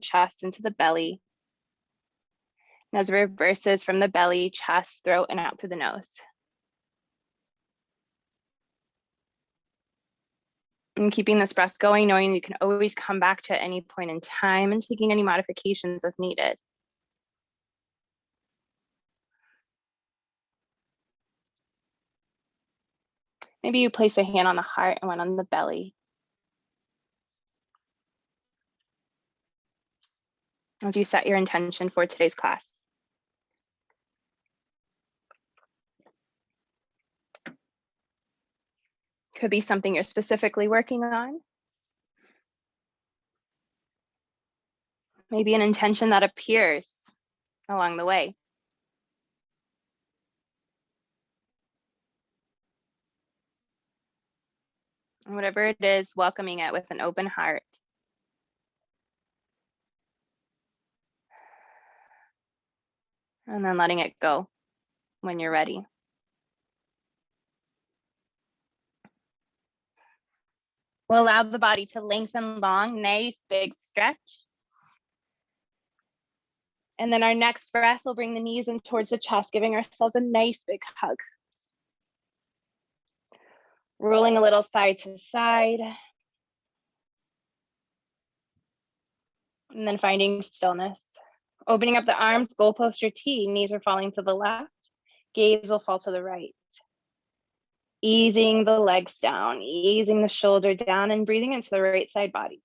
chest into the belly. And as it reverses from the belly, chest, throat, and out through the nose. And keeping this breath going, knowing you can always come back to any point in time and taking any modifications as needed. Maybe you place a hand on the heart and one on the belly. As you set your intention for today's class. Could be something you're specifically working on. Maybe an intention that appears along the way. Whatever it is, welcoming it with an open heart. And then letting it go when you're ready. We'll allow the body to lengthen long, nice big stretch. And then our next breath will bring the knees in towards the chest, giving ourselves a nice big hug. Rolling a little side to side. And then finding stillness. Opening up the arms, goalpost or T, knees are falling to the left, gaze will fall to the right. Easing the legs down, easing the shoulder down, and breathing into the right side body.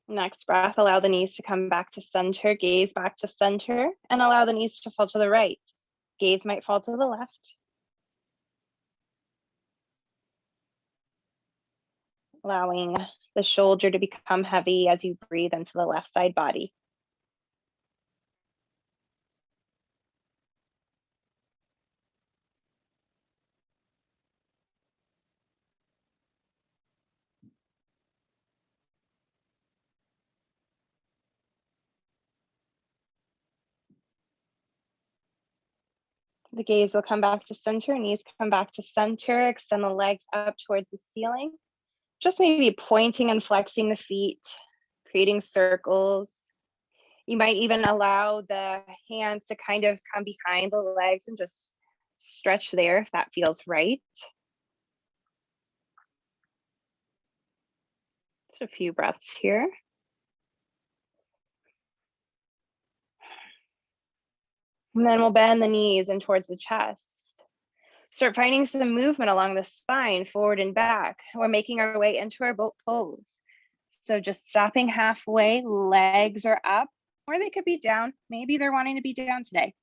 Next breath, allow the knees to come back to center, gaze back to center, and allow the knees to fall to the right. Gaze might fall to the left. Allowing the shoulder to become heavy as you breathe into the left side body. The gaze will come back to center, knees come back to center, extend the legs up towards the ceiling. Just maybe pointing and flexing the feet, creating circles. You might even allow the hands to kind of come behind the legs and just stretch there if that feels right. Just a few breaths here. And then we'll bend the knees in towards the chest. Start finding some movement along the spine, forward and back. We're making our way into our boat pose. So just stopping halfway, legs are up, or they could be down. Maybe they're wanting to be down today.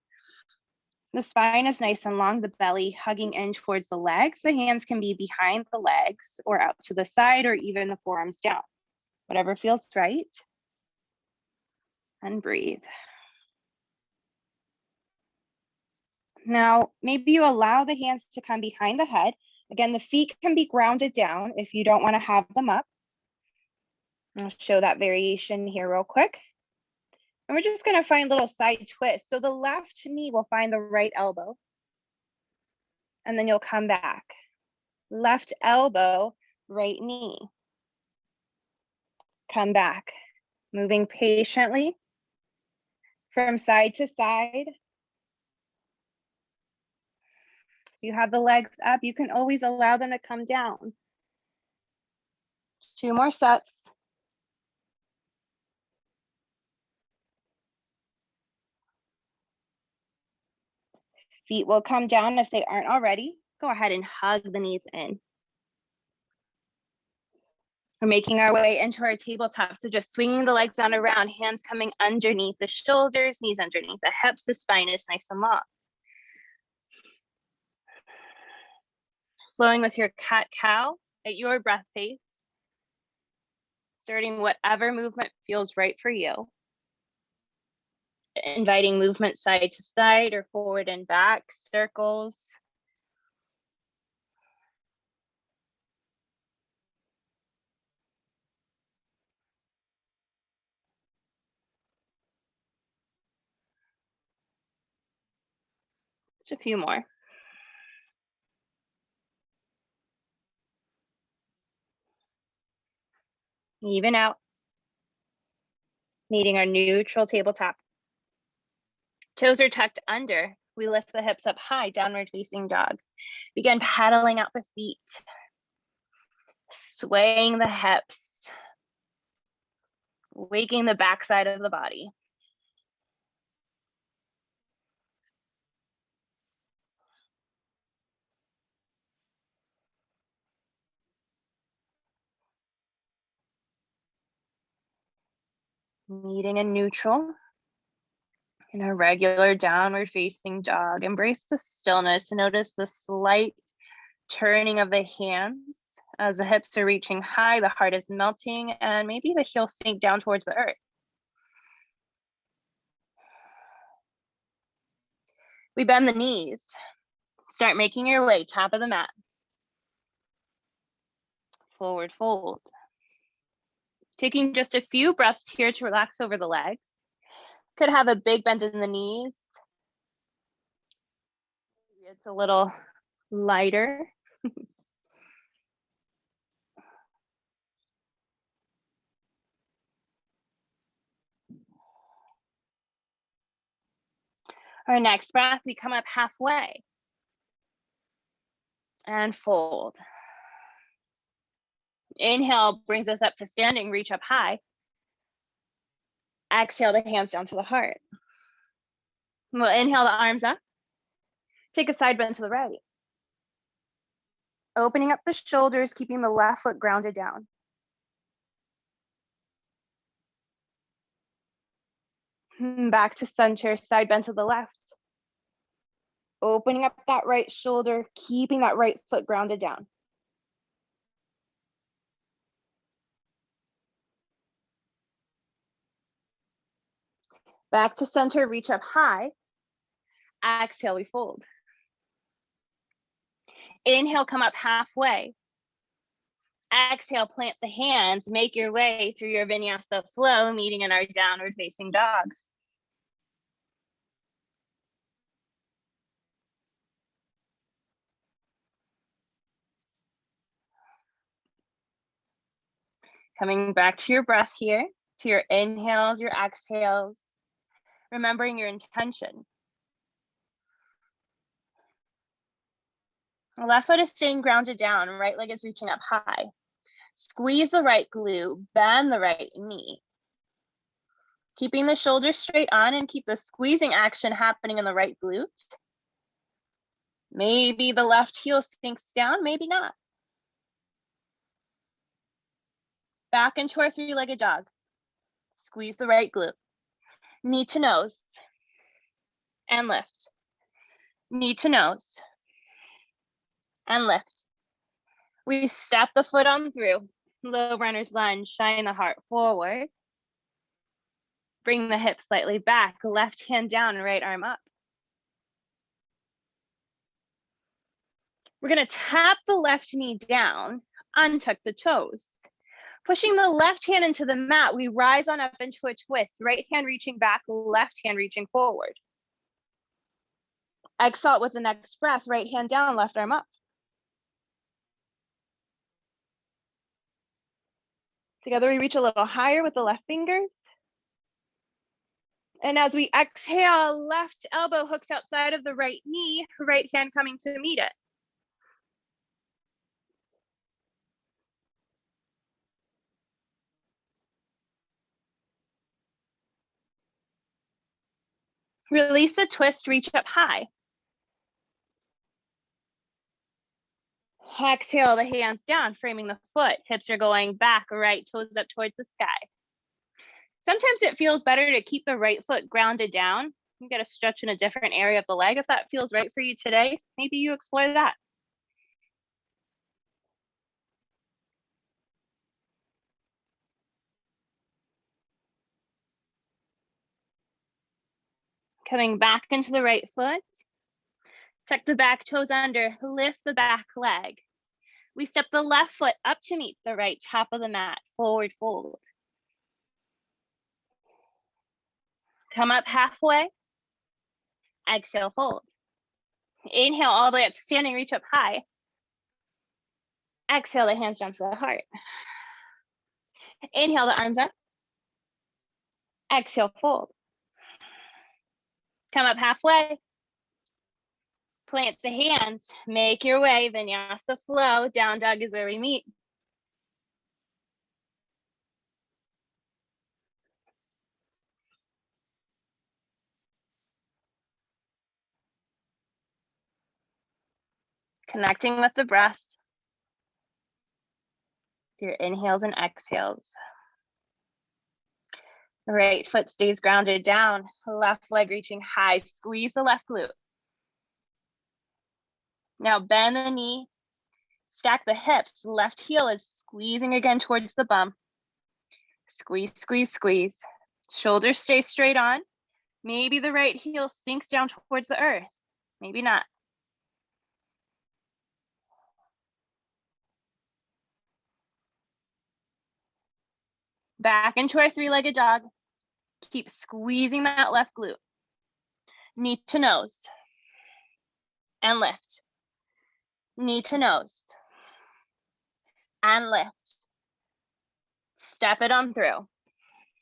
The spine is nice and long, the belly hugging in towards the legs. The hands can be behind the legs or out to the side or even the forearms down. Whatever feels right. And breathe. Now, maybe you allow the hands to come behind the head. Again, the feet can be grounded down if you don't want to have them up. I'll show that variation here real quick. And we're just going to find little side twists. So the left knee will find the right elbow. And then you'll come back. Left elbow, right knee. Come back. Moving patiently from side to side. If you have the legs up, you can always allow them to come down. 2 more sets. Feet will come down if they aren't already. Go ahead and hug the knees in. We're making our way into our tabletop. So just swinging the legs on around, hands coming underneath the shoulders, knees underneath the hips. The spine is nice and long. Flowing with your cat-cow at your breath pace. Starting whatever movement feels right for you. Inviting movement side to side or forward and back, circles. Just a few more. Even out. Meeting our neutral tabletop. Toes are tucked under. We lift the hips up high, downward facing dog. Begin paddling out the feet. Swaying the hips. Waking the backside of the body. Meeting in neutral. In a regular downward facing dog. Embrace the stillness. Notice the slight turning of the hands as the hips are reaching high, the heart is melting, and maybe the heels sink down towards the earth. We bend the knees. Start making your way top of the mat. Forward fold. Taking just a few breaths here to relax over the legs. Could have a big bend in the knees. It's a little lighter. Our next breath, we come up halfway and fold. Inhale brings us up to standing, reach up high. Exhale the hands down to the heart. We'll inhale the arms up. Take a side bend to the right. Opening up the shoulders, keeping the left foot grounded down. Back to center, side bend to the left. Opening up that right shoulder, keeping that right foot grounded down. Back to center, reach up high. Exhale, we fold. Inhale, come up halfway. Exhale, plant the hands, make your way through your vinyasa flow, meeting in our downward facing dog. Coming back to your breath here, to your inhales, your exhales, remembering your intention. The left foot is staying grounded down, right leg is reaching up high. Squeeze the right glute, bend the right knee. Keeping the shoulders straight on and keep the squeezing action happening in the right glute. Maybe the left heel sinks down, maybe not. Back into our three-legged dog. Squeeze the right glute. Knee to nose. And lift. Knee to nose. And lift. We step the foot on through. Low runner's lunge, shine the heart forward. Bring the hips slightly back, left hand down, right arm up. We're gonna tap the left knee down, untuck the toes. Pushing the left hand into the mat, we rise on up into a twist, right hand reaching back, left hand reaching forward. Exhale with the next breath, right hand down, left arm up. Together we reach a little higher with the left fingers. And as we exhale, left elbow hooks outside of the right knee, right hand coming to meet it. Release the twist, reach up high. Exhale the hands down, framing the foot. Hips are going back, right toes up towards the sky. Sometimes it feels better to keep the right foot grounded down. You get a stretch in a different area of the leg. If that feels right for you today, maybe you explore that. Coming back into the right foot. Tuck the back toes under, lift the back leg. We step the left foot up to meet the right top of the mat, forward fold. Come up halfway. Exhale, fold. Inhale all the way up to standing, reach up high. Exhale the hands down to the heart. Inhale the arms up. Exhale, fold. Come up halfway. Plant the hands, make your way, Vinyasa flow, down dog is where we meet. Connecting with the breath, your inhales and exhales. Right foot stays grounded down, left leg reaching high, squeeze the left glute. Now bend the knee, stack the hips, left heel is squeezing again towards the bum. Squeeze, squeeze, squeeze. Shoulders stay straight on. Maybe the right heel sinks down towards the earth, maybe not. Back into our three-legged dog. Keep squeezing that left glute. Knee to nose. And lift. Knee to nose. And lift. Step it on through.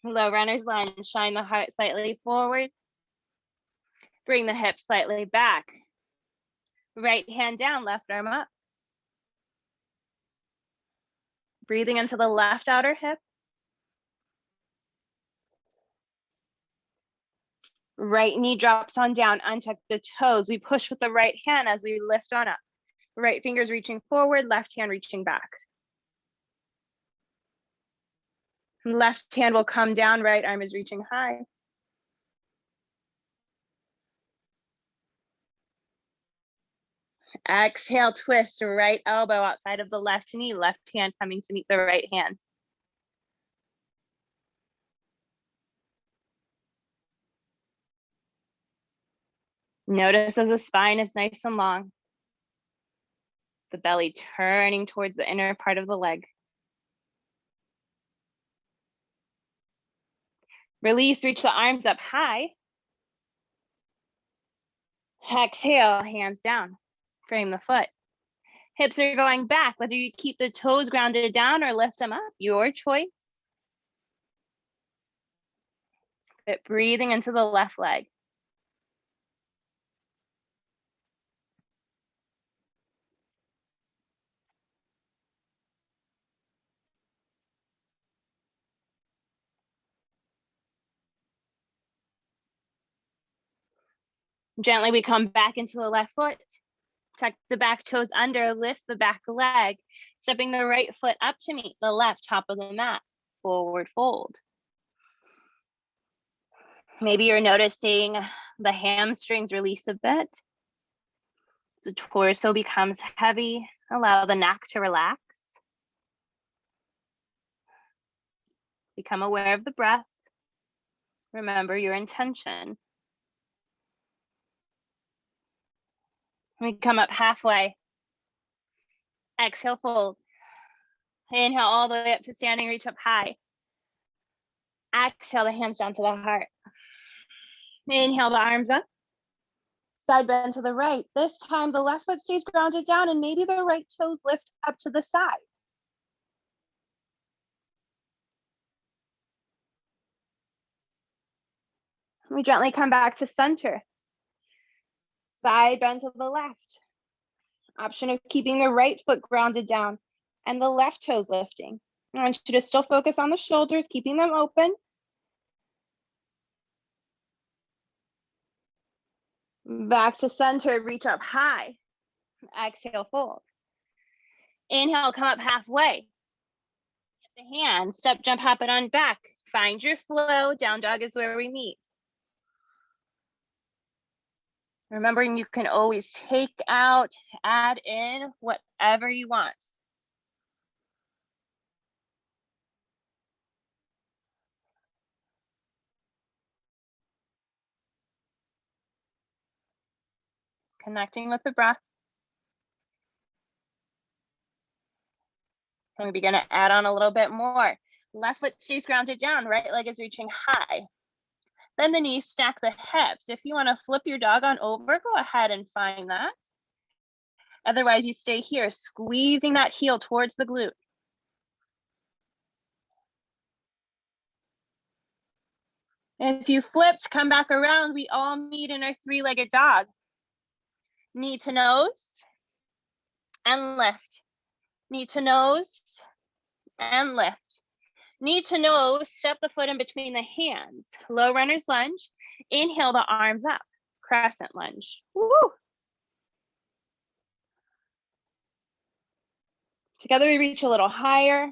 Low runner's lunge. Shine the heart slightly forward. Bring the hips slightly back. Right hand down, left arm up. Breathing into the left outer hip. Right knee drops on down, untuck the toes. We push with the right hand as we lift on up. Right fingers reaching forward, left hand reaching back. Left hand will come down, right arm is reaching high. Exhale, twist right elbow outside of the left knee, left hand coming to meet the right hand. Notice as the spine is nice and long, the belly turning towards the inner part of the leg. Release, reach the arms up high. Exhale, hands down, frame the foot. Hips are going back, whether you keep the toes grounded down or lift them up, your choice. But breathing into the left leg. Gently, we come back into the left foot. Tuck the back toes under, lift the back leg, stepping the right foot up to meet the left top of the mat. Forward fold. Maybe you're noticing the hamstrings release a bit. The torso becomes heavy. Allow the neck to relax. Become aware of the breath. Remember your intention. We come up halfway. Exhale, fold. Inhale all the way up to standing, reach up high. Exhale the hands down to the heart. Inhale the arms up. Side bend to the right. This time the left foot stays grounded down and maybe the right toes lift up to the side. We gently come back to center. Side bend to the left. Option of keeping the right foot grounded down and the left toes lifting. I want you to still focus on the shoulders, keeping them open. Back to center, reach up high. Exhale, fold. Inhale, come up halfway. Get the hands, step, jump, hop it on back. Find your flow, down dog is where we meet. Remembering you can always take out, add in whatever you want. Connecting with the breath. And we begin to add on a little bit more. Left foot stays grounded down, right leg is reaching high. Bend the knees, stack the hips. If you want to flip your dog on over, go ahead and find that. Otherwise, you stay here, squeezing that heel towards the glute. And if you flipped, come back around. We all meet in our three-legged dog. Knee to nose and lift. Knee to nose and lift. Knee to nose, step the foot in between the hands. Low runner's lunge. Inhale the arms up. Crescent lunge. Woo! Together we reach a little higher.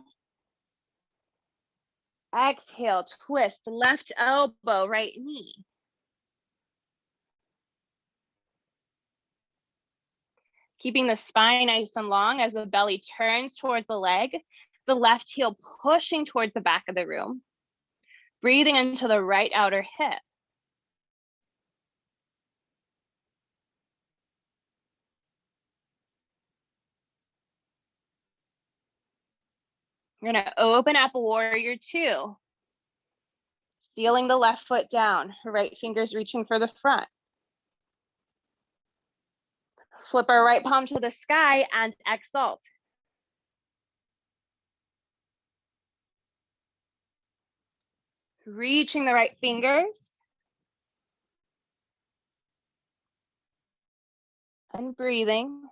Exhale, twist, left elbow, right knee. Keeping the spine nice and long as the belly turns towards the leg, the left heel pushing towards the back of the room. Breathing into the right outer hip. You're gonna open up warrior two. Sealing the left foot down, right fingers reaching for the front. Flip our right palm to the sky and exalt. Reaching the right fingers. And breathing.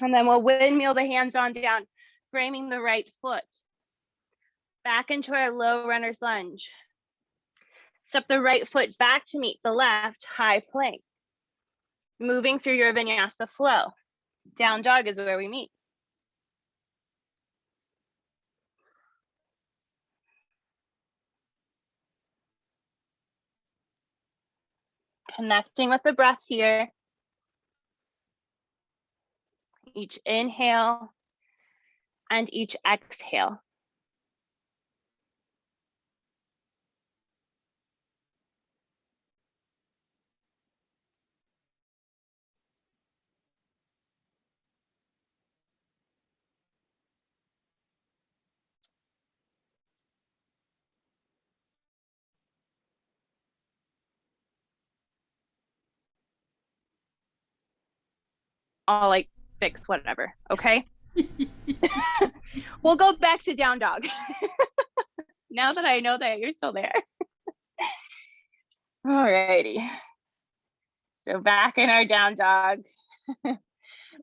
And then we'll windmill the hands on down, framing the right foot. Back into our low runner's lunge. Step the right foot back to meet the left, high plank. Moving through your vinyasa flow. Down dog is where we meet. Connecting with the breath here. Each inhale and each exhale. I'll like fix whatever, okay? We'll go back to down dog. Now that I know that you're still there. Alrighty. So back in our down dog.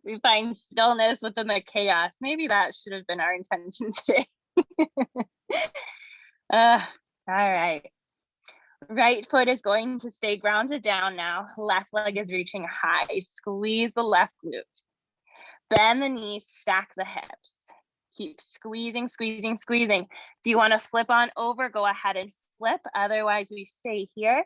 We find stillness within the chaos. Maybe that should have been our intention today. All right. Right foot is going to stay grounded down now. Left leg is reaching high. Squeeze the left glute. Bend the knees, stack the hips. Keep squeezing, squeezing, squeezing. If you want to flip on over, go ahead and flip. Otherwise, we stay here.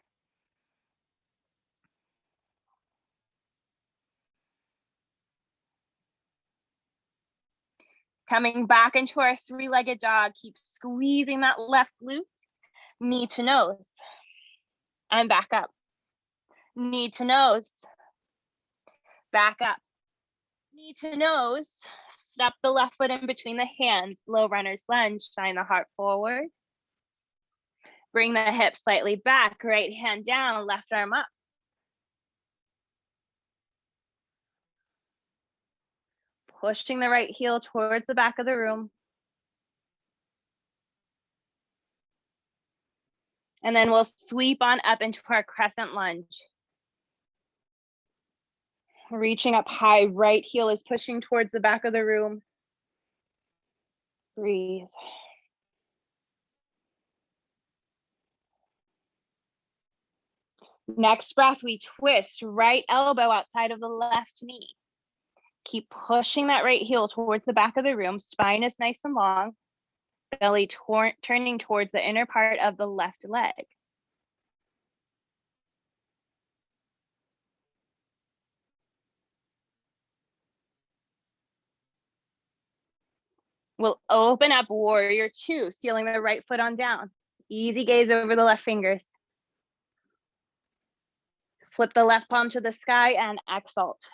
Coming back into our three-legged dog. Keep squeezing that left glute. Knee to nose. And back up. Knee to nose. Back up. Knee to nose. Step the left foot in between the hands. Low runner's lunge. Shine the heart forward. Bring the hips slightly back. Right hand down. Left arm up. Pushing the right heel towards the back of the room. And then we'll sweep on up into our crescent lunge. Reaching up high, right heel is pushing towards the back of the room. Breathe. Next breath, we twist right elbow outside of the left knee. Keep pushing that right heel towards the back of the room. Spine is nice and long. Belly turning towards the inner part of the left leg. We'll open up warrior two, sealing the right foot on down. Easy gaze over the left fingers. Flip the left palm to the sky and exalt.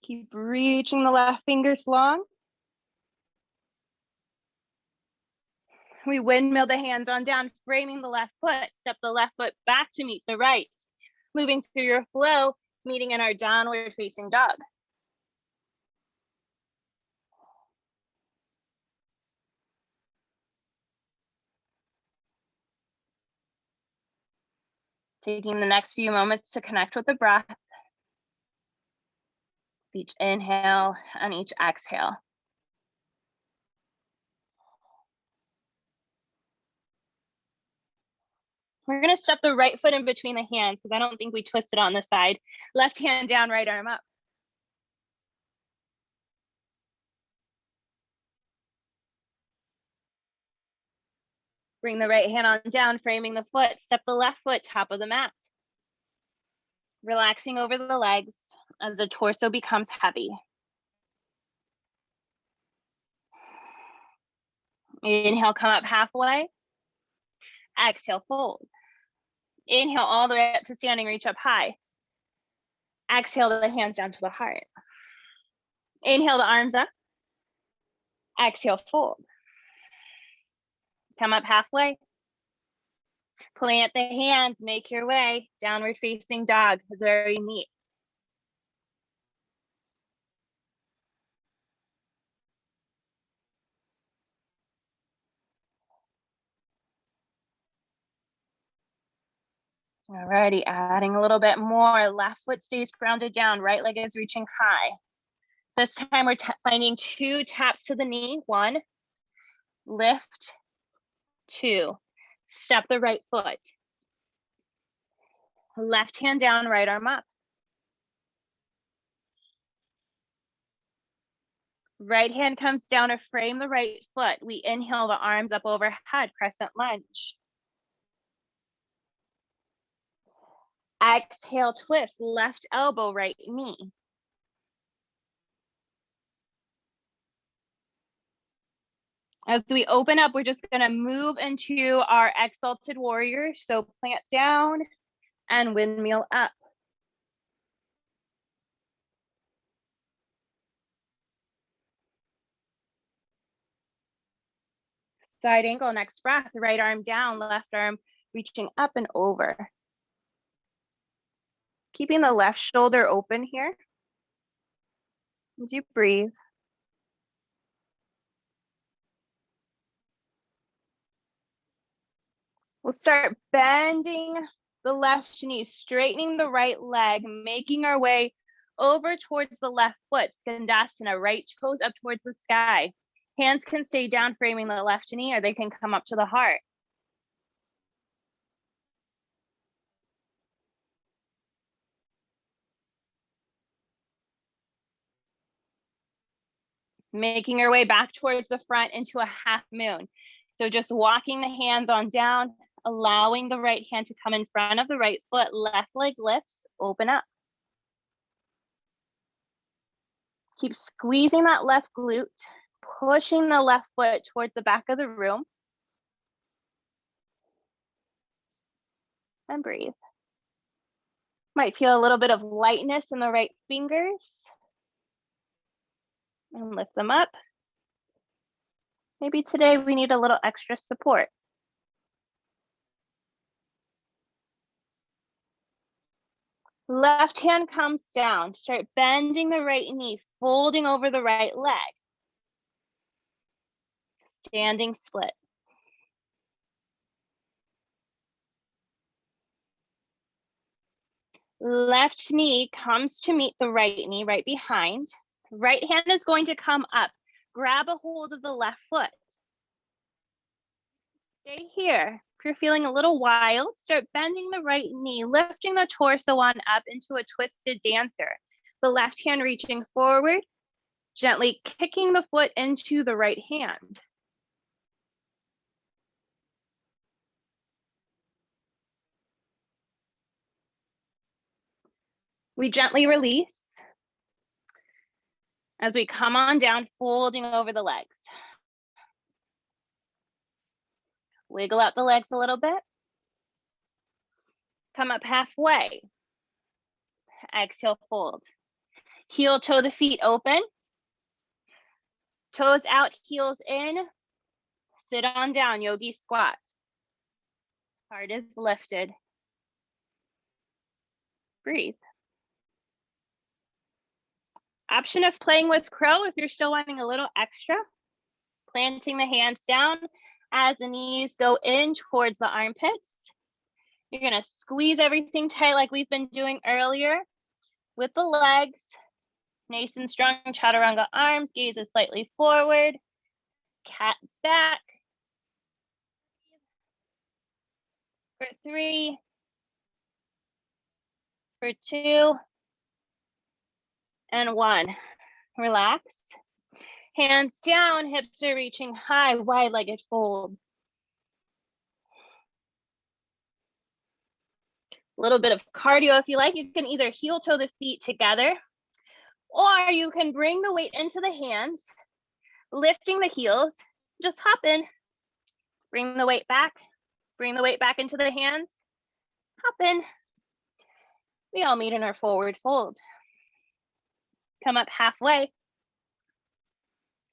Keep reaching the left fingers long. We windmill the hands on down, framing the left foot. Step the left foot back to meet the right. Moving through your flow, meeting in our downward facing dog. Taking the next few moments to connect with the breath. Each inhale and each exhale. We're gonna step the right foot in between the hands because I don't think we twisted on this side. Left hand down, right arm up. Bring the right hand on down, framing the foot. Step the left foot, top of the mat. Relaxing over the legs as the torso becomes heavy. Inhale, come up halfway. Exhale, fold. Inhale all the way up to standing, reach up high. Exhale the hands down to the heart. Inhale the arms up. Exhale, fold. Come up halfway. Plant the hands, make your way. Downward facing dog is very neat. Alrighty, adding a little bit more. Left foot stays grounded down, right leg is reaching high. This time we're finding 2 taps to the knee. 1, lift, 2. Step the right foot. Left hand down, right arm up. Right hand comes down to frame the right foot. We inhale the arms up overhead, crescent lunge. Exhale, twist, left elbow, right knee. As we open up, we're just gonna move into our exalted warrior. So plant down and windmill up. Side angle, next breath, right arm down, left arm reaching up and over. Keeping the left shoulder open here as you breathe. We'll start bending the left knee, straightening the right leg, making our way over towards the left foot, Skandasana, right toes up towards the sky. Hands can stay down, framing the left knee, or they can come up to the heart. Making our way back towards the front into a half moon. So just walking the hands on down, allowing the right hand to come in front of the right foot, left leg lifts, open up. Keep squeezing that left glute, pushing the left foot towards the back of the room. And breathe. Might feel a little bit of lightness in the right fingers. And lift them up. Maybe today we need a little extra support. Left hand comes down. Start bending the right knee, folding over the right leg. Standing split. Left knee comes to meet the right knee right behind. Right hand is going to come up. Grab a hold of the left foot. Stay here. If you're feeling a little wild, start bending the right knee, lifting the torso on up into a twisted dancer. The left hand reaching forward, gently kicking the foot into the right hand. We gently release as we come on down, folding over the legs. Wiggle out the legs a little bit. Come up halfway. Exhale, fold. Heel toe the feet open. Toes out, heels in. Sit on down, yogi squat. Heart is lifted. Breathe. Option of playing with crow if you're still wanting a little extra. Planting the hands down as the knees go in towards the armpits. You're gonna squeeze everything tight like we've been doing earlier with the legs. Nice and strong, chaturanga arms, gazes slightly forward. Cat back. For 3, for 2, and 1. Relax. Hands down, hips are reaching high, wide-legged fold. A little bit of cardio if you like. You can either heel toe the feet together, or you can bring the weight into the hands, lifting the heels, just hop in, bring the weight back into the hands, hop in. We all meet in our forward fold. Come up halfway.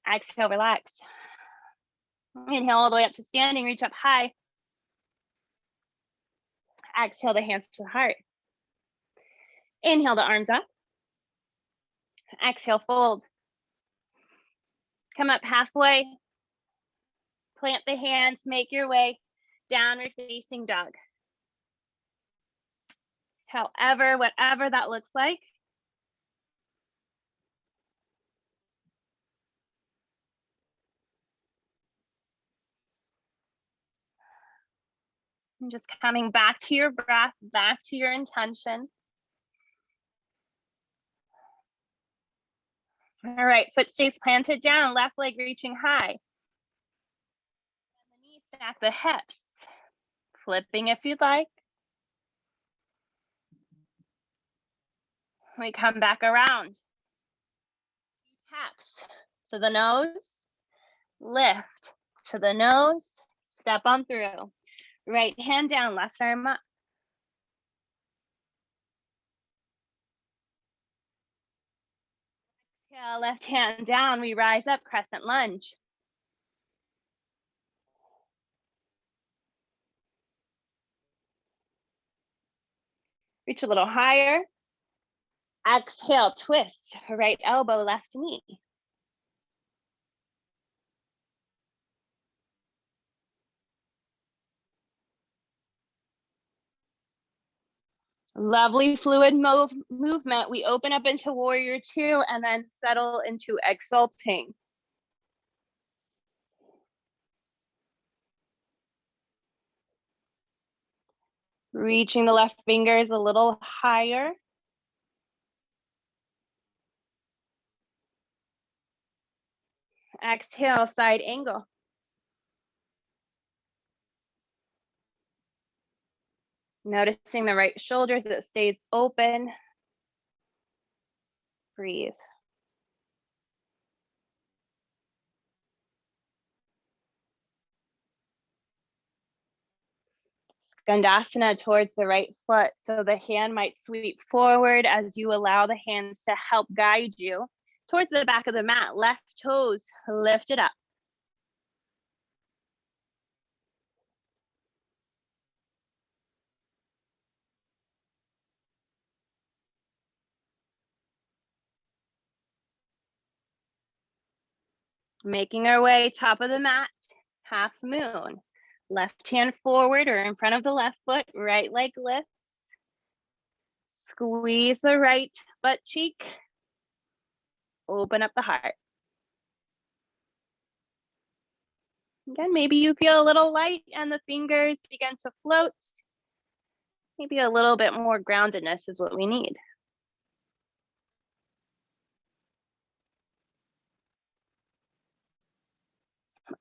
Exhale, relax. Inhale all the way up to standing, reach up high. Exhale the hands to the heart. Inhale the arms up. Exhale, fold. Come up halfway. Plant the hands, make your way downward facing dog. However, whatever that looks like. And just coming back to your breath, back to your intention. All right, foot stays planted down, left leg reaching high. And the knees stack the hips. Flipping if you'd like. We come back around. Taps to the nose, lift to the nose, step on through. Right hand down, left arm up. Exhale, left hand down, we rise up, crescent lunge. Reach a little higher. Exhale, twist, right elbow, left knee. Lovely fluid movement. We open up into warrior 2 and then settle into exalting. Reaching the left fingers a little higher. Exhale, side angle. Noticing the right shoulder as it stays open. Breathe. Skandasana towards the right foot. So the hand might sweep forward as you allow the hands to help guide you towards the back of the mat. Left toes lifted up. Making our way top of the mat, half moon. Left hand forward or in front of the left foot, right leg lifts. Squeeze the right butt cheek. Open up the heart. Again, maybe you feel a little light and the fingers begin to float. Maybe a little bit more groundedness is what we need.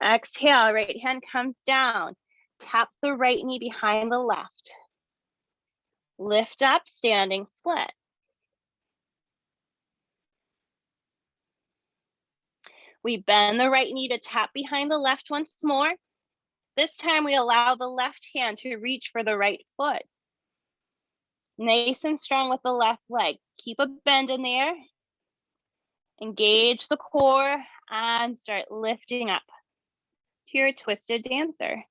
Exhale, right hand comes down. Tap the right knee behind the left. Lift up, standing split. We bend the right knee to tap behind the left once more. This time we allow the left hand to reach for the right foot. Nice and strong with the left leg. Keep a bend in there. Engage the core and start lifting up to your twisted dancer.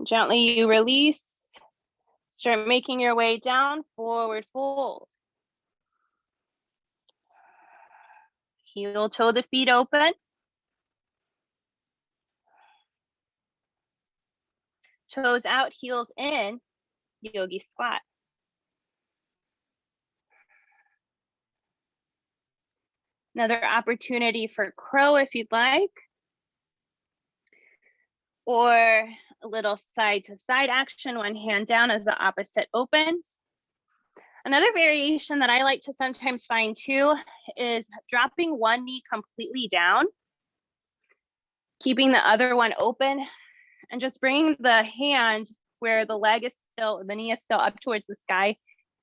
Gently you release. Start making your way down, forward fold. Heel toe the feet open. Toes out, heels in, yogi squat. Another opportunity for crow if you'd like. Or a little side to side action, one hand down as the opposite opens. Another variation that I like to sometimes find too is dropping one knee completely down, keeping the other one open, and just bringing the hand where the knee is still up towards the sky,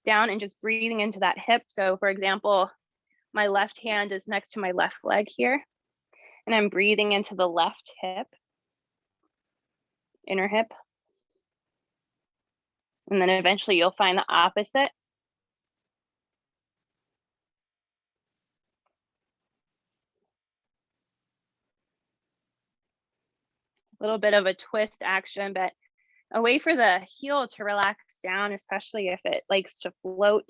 down, and just breathing into that hip. So for example, my left hand is next to my left leg here, and I'm breathing into the left hip, inner hip. And then eventually you'll find the opposite. A little bit of a twist action, but a way for the heel to relax down, especially if it likes to float,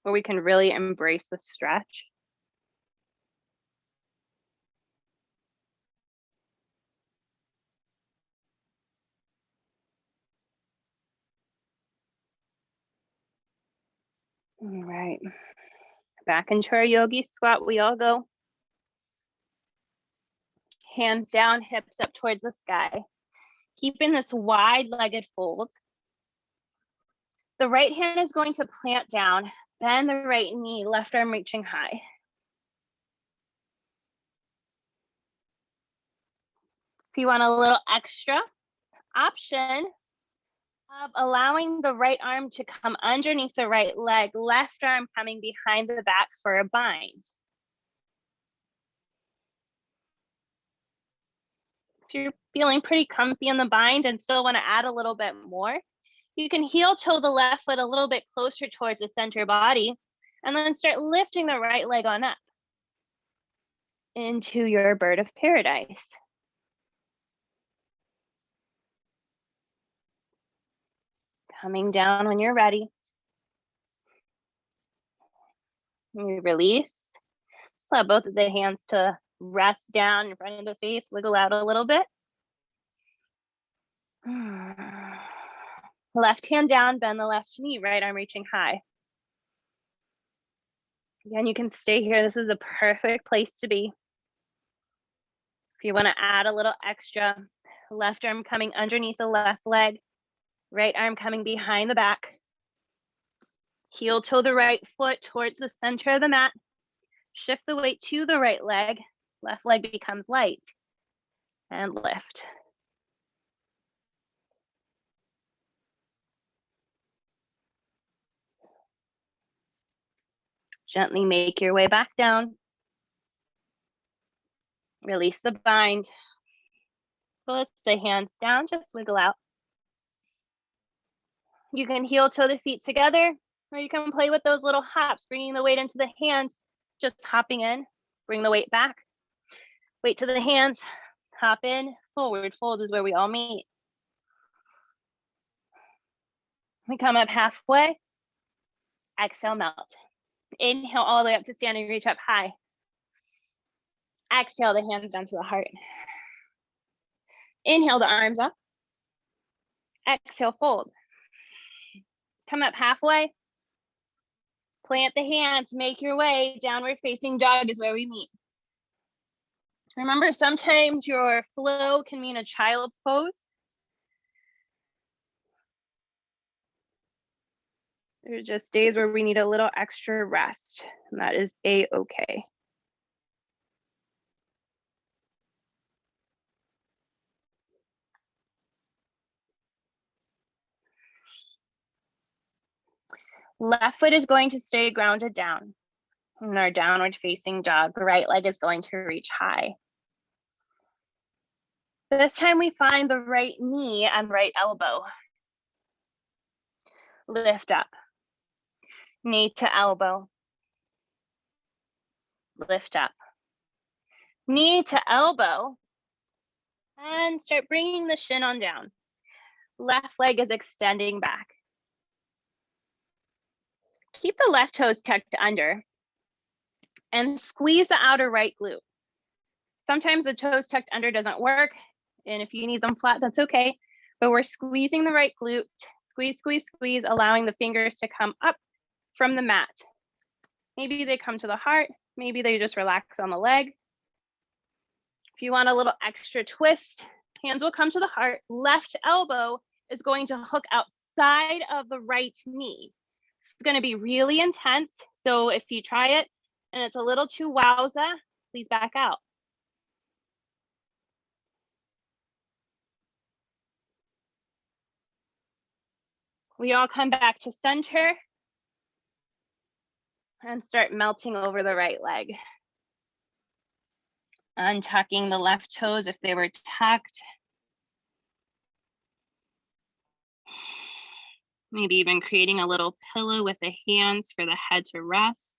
where we can really embrace the stretch. All right, back into our yogi squat, we all go. Hands down, hips up towards the sky. Keeping this wide-legged fold. The right hand is going to plant down, bend the right knee, left arm reaching high. If you want a little extra option of allowing the right arm to come underneath the right leg, left arm coming behind the back for a bind. If you're feeling pretty comfy in the bind and still want to add a little bit more, you can heel toe the left foot a little bit closer towards the center body, and then start lifting the right leg on up into your bird of paradise. Coming down when you're ready. You release. Just allow both of the hands to rest down in front of the face, wiggle out a little bit. Left hand down, bend the left knee, right arm reaching high. Again, you can stay here. This is a perfect place to be. If you want to add a little extra, left arm coming underneath the left leg, right arm coming behind the back. Heel toe the right foot towards the center of the mat. Shift the weight to the right leg. Left leg becomes light. And lift. Gently make your way back down. Release the bind. Put the hands down, just wiggle out. You can heel toe the feet together, or you can play with those little hops, bringing the weight into the hands, just hopping in, bring the weight back. Weight to the hands, hop in, forward fold is where we all meet. We come up halfway, exhale, melt. Inhale all the way up to standing, reach up high. Exhale the hands down to the heart. Inhale the arms up. Exhale, fold. Come up halfway. Plant the hands, make your way. Downward facing dog is where we meet. Remember, sometimes your flow can mean a child's pose. There's just days where we need a little extra rest, and that is a-okay. Left foot is going to stay grounded down. In our downward facing dog, right leg is going to reach high. This time we find the right knee and right elbow. Lift up. Knee to elbow. Lift up. Knee to elbow. And start bringing the shin on down. Left leg is extending back. Keep the left toes tucked under and squeeze the outer right glute. Sometimes the toes tucked under doesn't work, and if you need them flat, that's okay. But we're squeezing the right glute, squeeze, squeeze, squeeze, allowing the fingers to come up from the mat. Maybe they come to the heart, maybe they just relax on the leg. If you want a little extra twist, hands will come to the heart. Left elbow is going to hook outside of the right knee. It's going to be really intense. So if you try it and it's a little too wowza, please back out. We all come back to center and start melting over the right leg. Untucking the left toes if they were tucked. Maybe even creating a little pillow with the hands for the head to rest.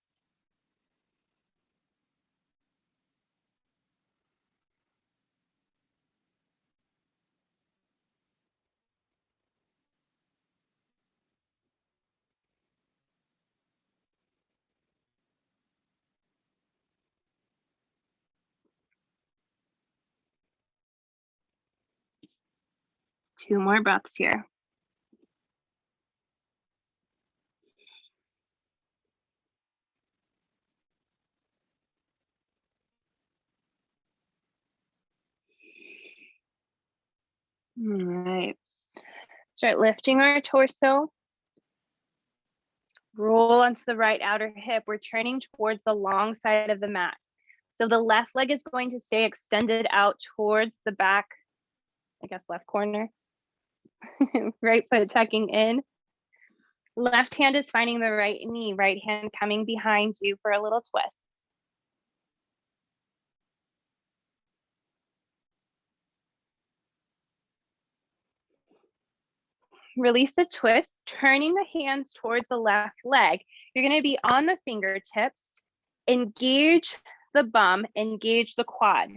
Two more breaths here. All right. Start lifting our torso. Roll onto the right outer hip. We're turning towards the long side of the mat. So the left leg is going to stay extended out towards the back, I guess left corner. Right foot tucking in. Left hand is finding the right knee, right hand coming behind you for a little twist. Release the twist, turning the hands towards the left leg. You're going to be on the fingertips. Engage the bum, engage the quad.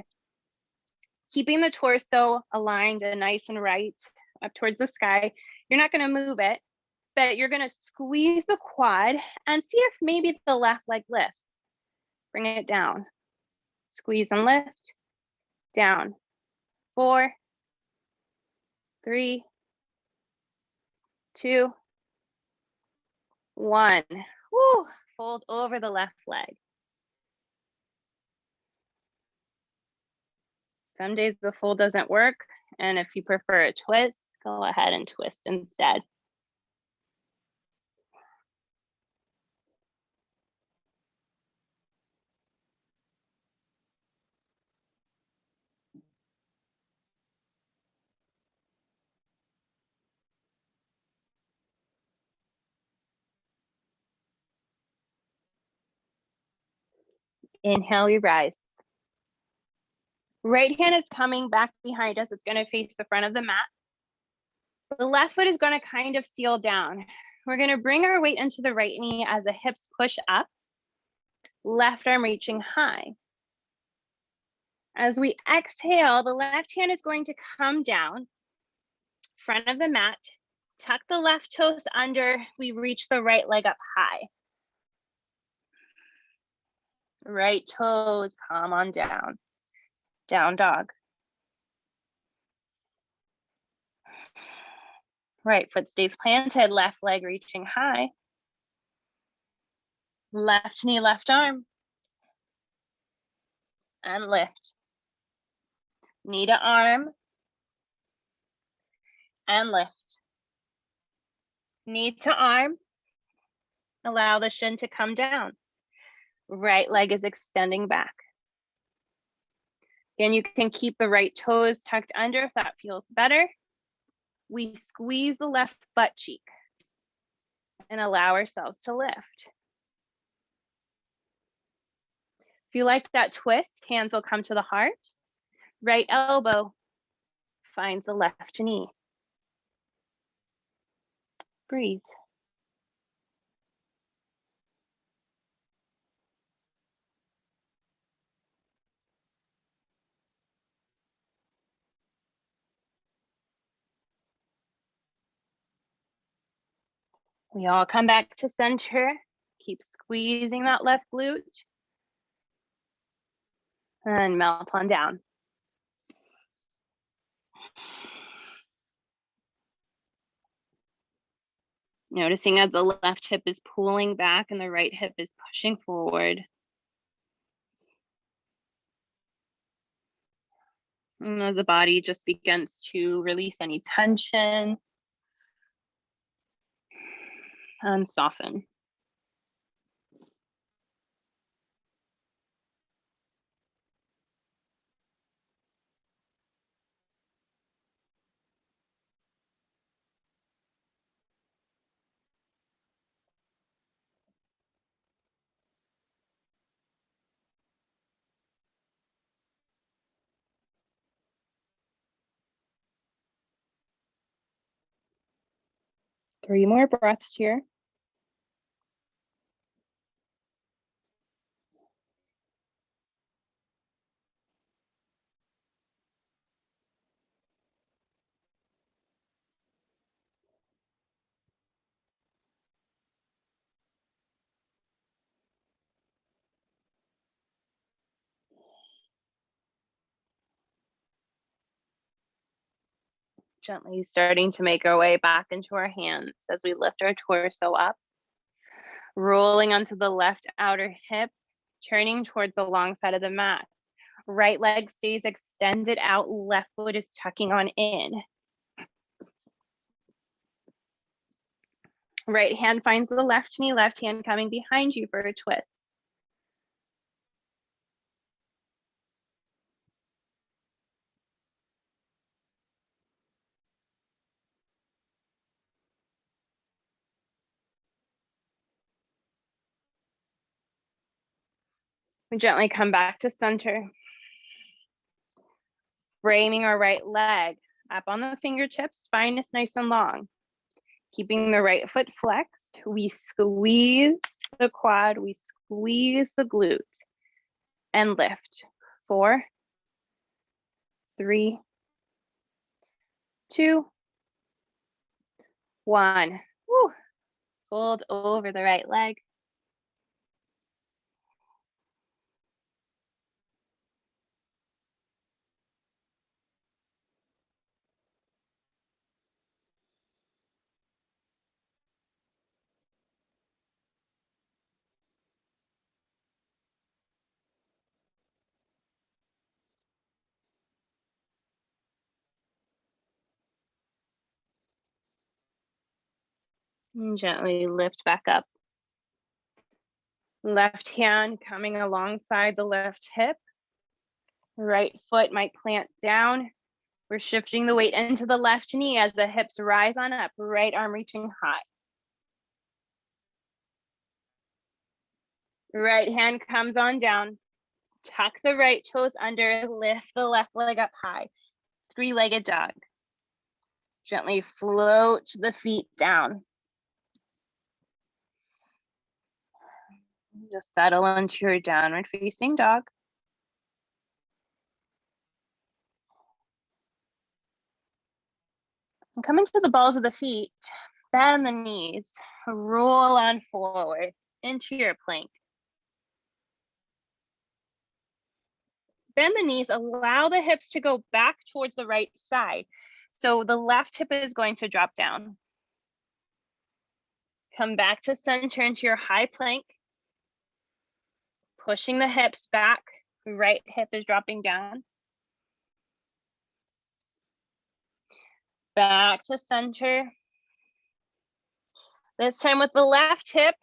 Keeping the torso aligned and nice and right up towards the sky. You're not going to move it, but you're going to squeeze the quad and see if maybe the left leg lifts. Bring it down. Squeeze and lift. Down. 4, 3, 2, 1. Woo. Fold over the left leg. Some days the fold doesn't work, and if you prefer a twist, go ahead and twist instead. Inhale, you rise. Right hand is coming back behind us. It's going to face the front of the mat. The left foot is going to kind of seal down. We're going to bring our weight into the right knee as the hips push up. Left arm reaching high. As we exhale, the left hand is going to come down, front of the mat. Tuck the left toes under. We reach the right leg up high. Right toes come on down. Down dog. Right foot stays planted, left leg reaching high. Left knee, left arm. And lift. Knee to arm. And lift. Knee to arm. Allow the shin to come down. Right leg is extending back. And you can keep the right toes tucked under if that feels better. We squeeze the left butt cheek. and allow ourselves to lift. If you like that twist, hands will come to the heart. Right elbow finds the left knee. Breathe. We all come back to center. Keep squeezing that left glute. And melt on down. Noticing as the left hip is pulling back and the right hip is pushing forward. And as the body just begins to release any tension and soften. Three more breaths here. Gently starting to make our way back into our hands as we lift our torso up. Rolling onto the left outer hip, turning towards the long side of the mat. Right leg stays extended out, left foot is tucking on in. Right hand finds the left knee, left hand coming behind you for a twist. We gently come back to center. Framing our right leg up on the fingertips, spine is nice and long. Keeping the right foot flexed, we squeeze the quad, we squeeze the glute, and lift. 4, 3, 2, 1. Woo. Fold over the right leg. And gently lift back up. Left hand coming alongside the left hip. Right foot might plant down. We're shifting the weight into the left knee as the hips rise on up, right arm reaching high. Right hand comes on down. Tuck the right toes under, lift the left leg up high. Three-legged dog. Gently float the feet down. Just settle into your downward facing dog. And come into the balls of the feet, bend the knees, roll on forward into your plank. Bend the knees, allow the hips to go back towards the right side. So the left hip is going to drop down. Come back to center into your high plank. Pushing the hips back, right hip is dropping down. Back to center. This time with the left hip,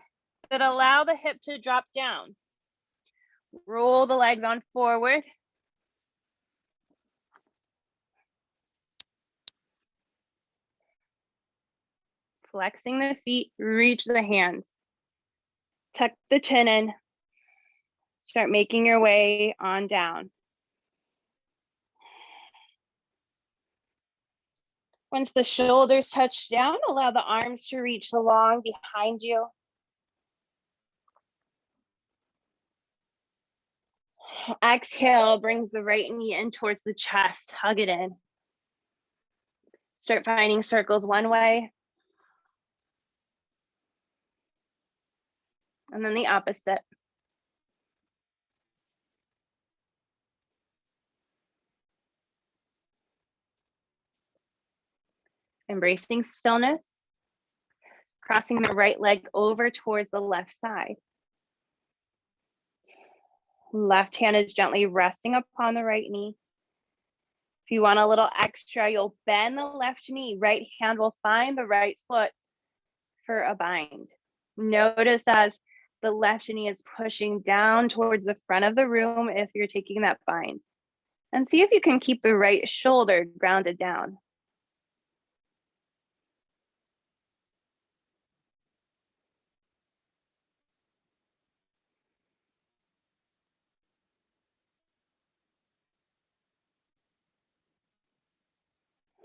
but allow the hip to drop down. Roll the legs on forward. Flexing the feet, reach the hands. Tuck the chin in. Start making your way on down. Once the shoulders touch down, allow the arms to reach along behind you. Exhale, brings the right knee in towards the chest, hug it in. Start finding circles one way. And then the opposite. Embracing stillness. Crossing the right leg over towards the left side. Left hand is gently resting upon the right knee. If you want a little extra, you'll bend the left knee. Right hand will find the right foot for a bind. Notice as the left knee is pushing down towards the front of the room if you're taking that bind. And see if you can keep the right shoulder grounded down.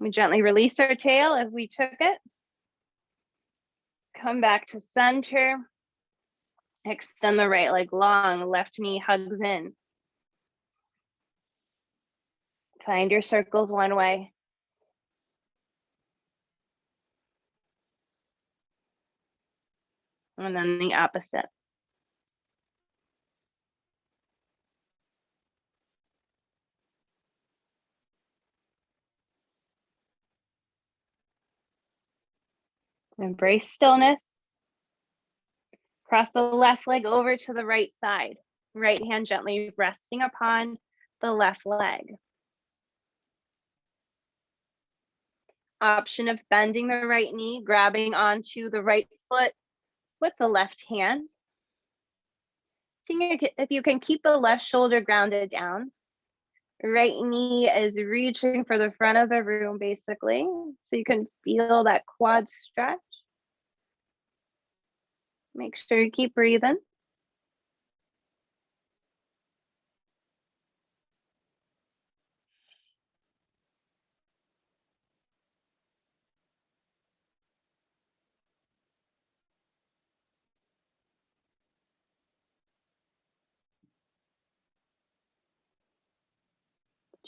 We gently release our tail if we took it. Come back to center. Extend the right leg long, left knee hugs in. Find your circles one way. And then the opposite. Embrace stillness. Cross the left leg over to the right side. Right hand gently resting upon the left leg. Option of bending the right knee, grabbing onto the right foot with the left hand. Seeing if you can keep the left shoulder grounded down. Right knee is reaching for the front of the room, basically. So you can feel that quad stretch. Make sure you keep breathing.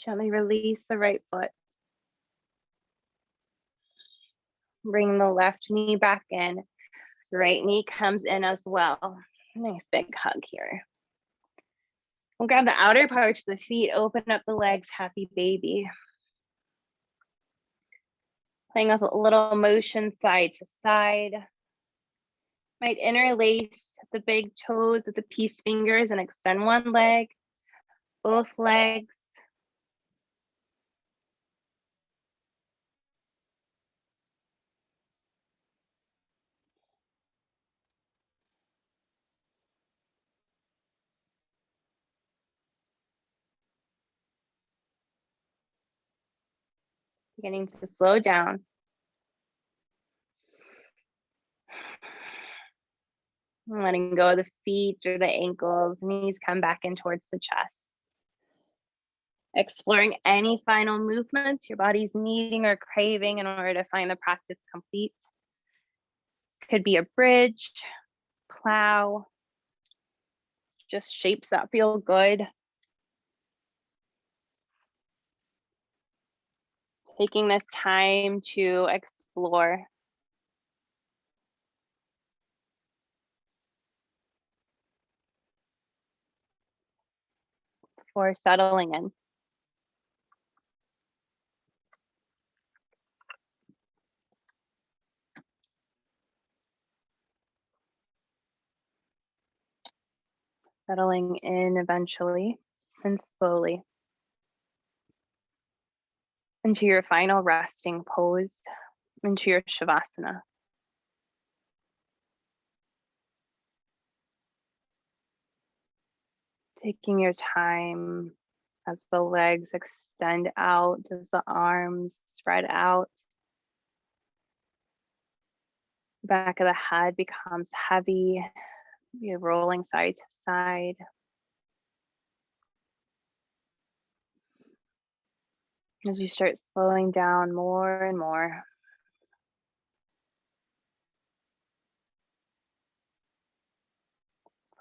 Gently release the right foot. Bring the left knee back in. Right knee comes in as well. Nice big hug here. We'll grab the outer parts of the feet, open up the legs, happy baby. Playing with a little motion side to side. Might interlace the big toes with the peace fingers and extend one leg, both legs. Beginning to slow down. Letting go of the feet or the ankles, knees come back in towards the chest. Exploring any final movements your body's needing or craving in order to find the practice complete. Could be a bridge, plow, just shapes that feel good. Taking this time to explore. Before settling in. Settling in eventually and slowly into your final resting pose, into your Shavasana. Taking your time as the legs extend out, as the arms spread out. The back of the head becomes heavy. You're rolling side to side. As you start slowing down more and more.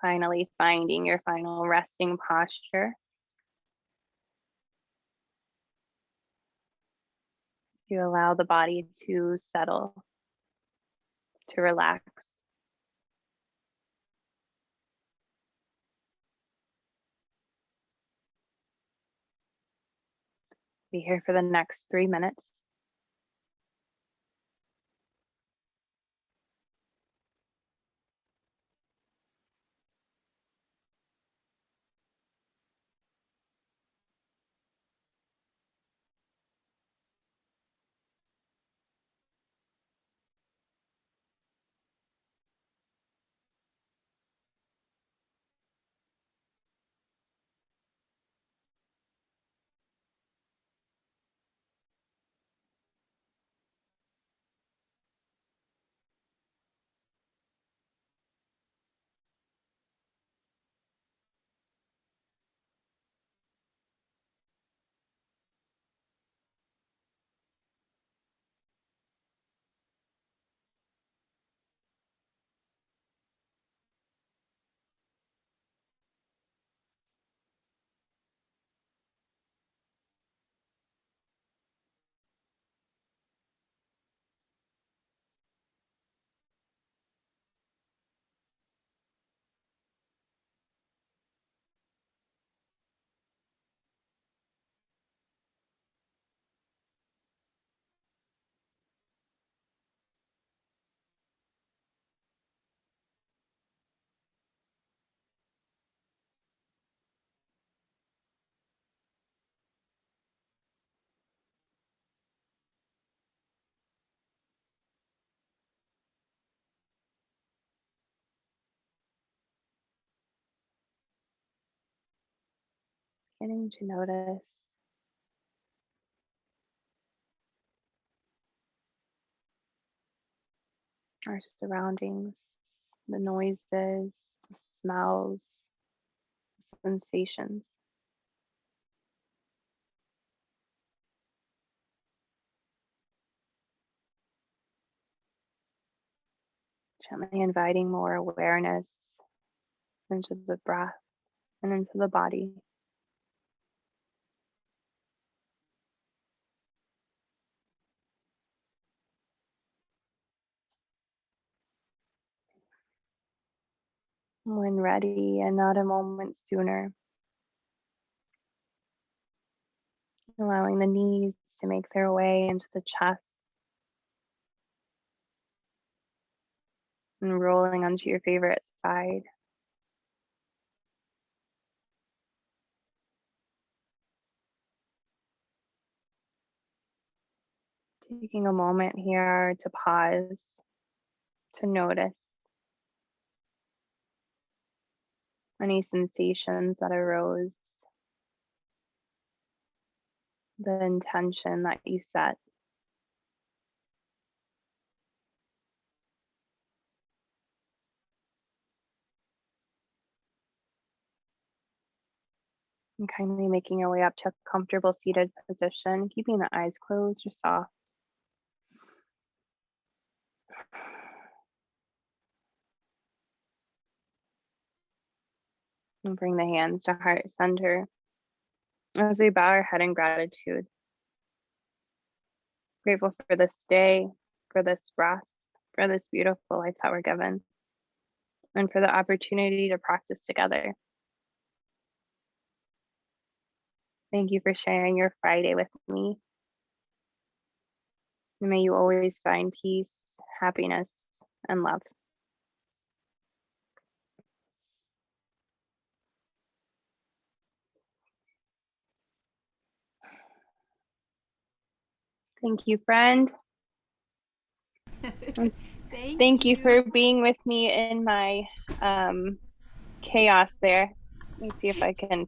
Finally finding your final resting posture. You allow the body to settle, to relax. Be here for the next 3 minutes. Beginning to notice our surroundings, the noises, the smells, the sensations. Gently inviting more awareness into the breath and into the body. When ready and not a moment sooner, allowing the knees to make their way into the chest and rolling onto your favorite side. Taking a moment here to pause, to notice any sensations that arose, the intention that you set. And kindly making your way up to a comfortable seated position, keeping the eyes closed or soft. And bring the hands to heart center as we bow our head in gratitude. Grateful for this day, for this breath, for this beautiful life that we're given, and for the opportunity to practice together. Thank you for sharing your Friday with me. And may you always find peace, happiness, and love. Thank you, friend. And thank you for being with me in my chaos there. Let me see if I can